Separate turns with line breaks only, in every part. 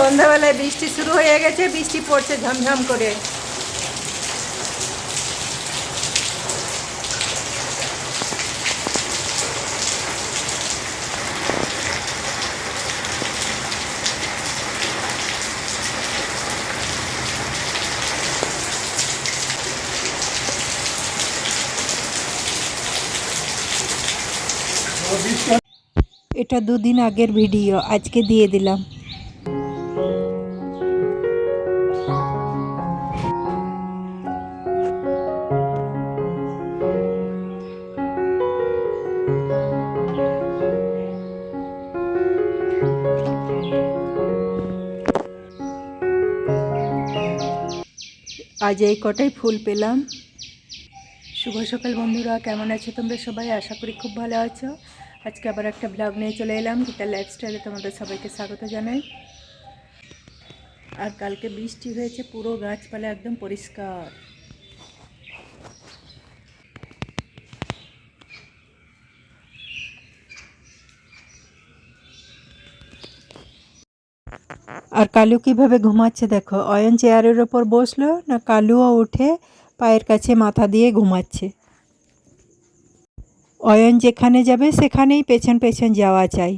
সন্ধ্যাবেলায় বৃষ্টি শুরু হয়ে গেছে, বৃষ্টি পড়ছে ঝমঝম করে। এটা দুদিন আগের ভিডিও, আজকে দিয়ে দিলাম। আজ এই কটাই ফুল পেলাম। শুভ সকাল বন্ধুরা, কেমন আছো তোমরা সবাই? আশা করি খুব ভালো আছো। আজকে আবার একটা ব্লগ নিয়ে চলে এলাম, গীতার লাইফস্টাইলে তোমাদের সবাইকে স্বাগত জানাই। আর কালকে বৃষ্টি হয়েছে, পুরো গাছপালা একদম পরিষ্কার। আর কালু কিভাবে ঘুমাচ্ছে দেখো। অয়ন চেয়ারের ওপর বসলো না, কালুও উঠে পায়ের কাছে মাথা দিয়ে ঘুমাচ্ছে। অয়ন যেখানে যাবে সেখানেই পেছন পেছন যাওয়া চাই।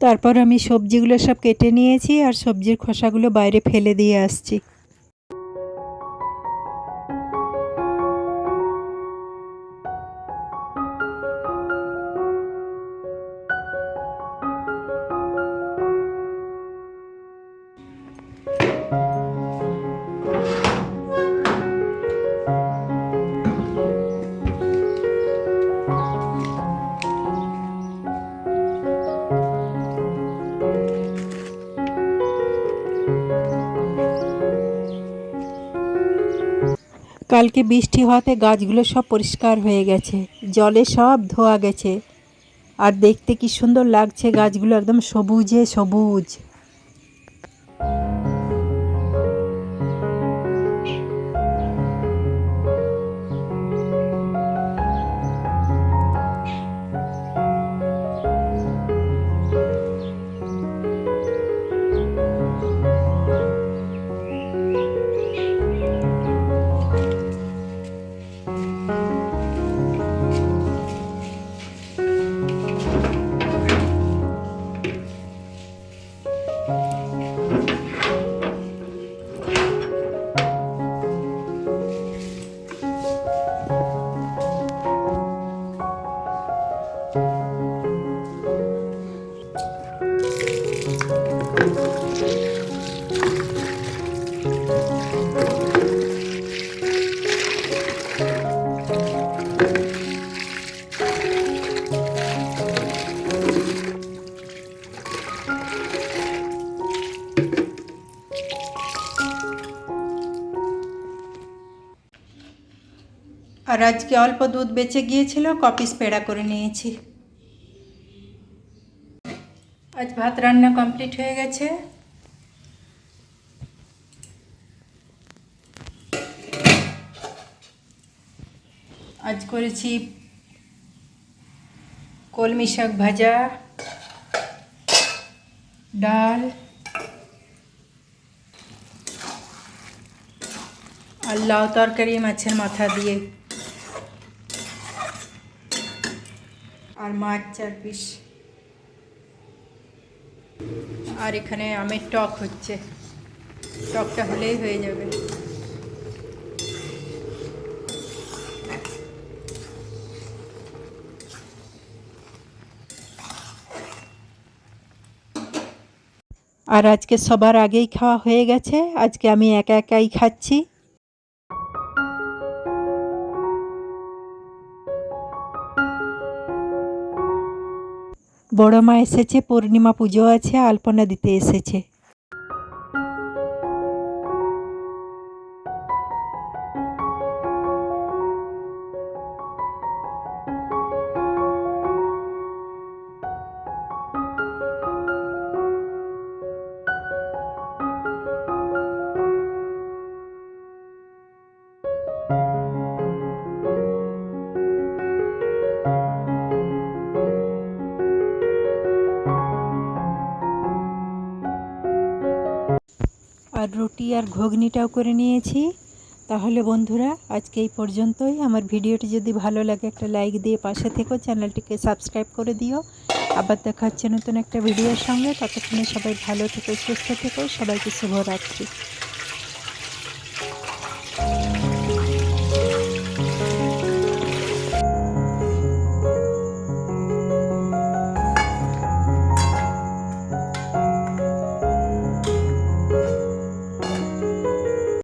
তারপর আমি সবজিগুলো সব কেটে নিয়েছি আর সবজির খোসাগুলো বাইরে ফেলে দিয়ে আসছি। কালকে বৃষ্টি হওয়াতে গাছগুলো সব পরিষ্কার হয়ে গেছে, জলে সব ধোয়া গেছে। আর দেখতে কি সুন্দর লাগছে, গাছগুলো একদম সবুজে সবুজ। আর আজকে অল্প দুধ বেঁচে গিয়েছিল, কপিস পেড়া করে নিয়েছি। আজ ভাত রান্না কমপ্লিট হয়ে গেছে। আজ করেছি কলমি শাক ভাজা, ডাল আর লাউ তরকারি মাছের মাথা দিয়ে, আর মাছ 4 পিস। আর এখানে আমের টক হচ্ছে, টকটা হলেই হয়ে যাবে। আর আজকে সবার আগেই খাওয়া হয়ে গেছে, আজকে আমি একা একাই খাচ্ছি। বড় মা এসেছে, পূর্ণিমা পুজো আছে, আলপনা দিতে এসেছে। আর রুটি আর ঘুগনিটাও করে নিয়েছি। তাহলে বন্ধুরা আজকে এই পর্যন্তই। আমার ভিডিওটি যদি ভালো লাগে একটা লাইক দিয়ে পাশে থেকো, চ্যানেলটিকে সাবস্ক্রাইব করে দিও। আবার দেখা হচ্ছে নতুন একটা ভিডিওর সঙ্গে। ততক্ষণে সবাই ভালো থেকো, সুস্থ থেকো। সবাইকে শুভরাত্রি।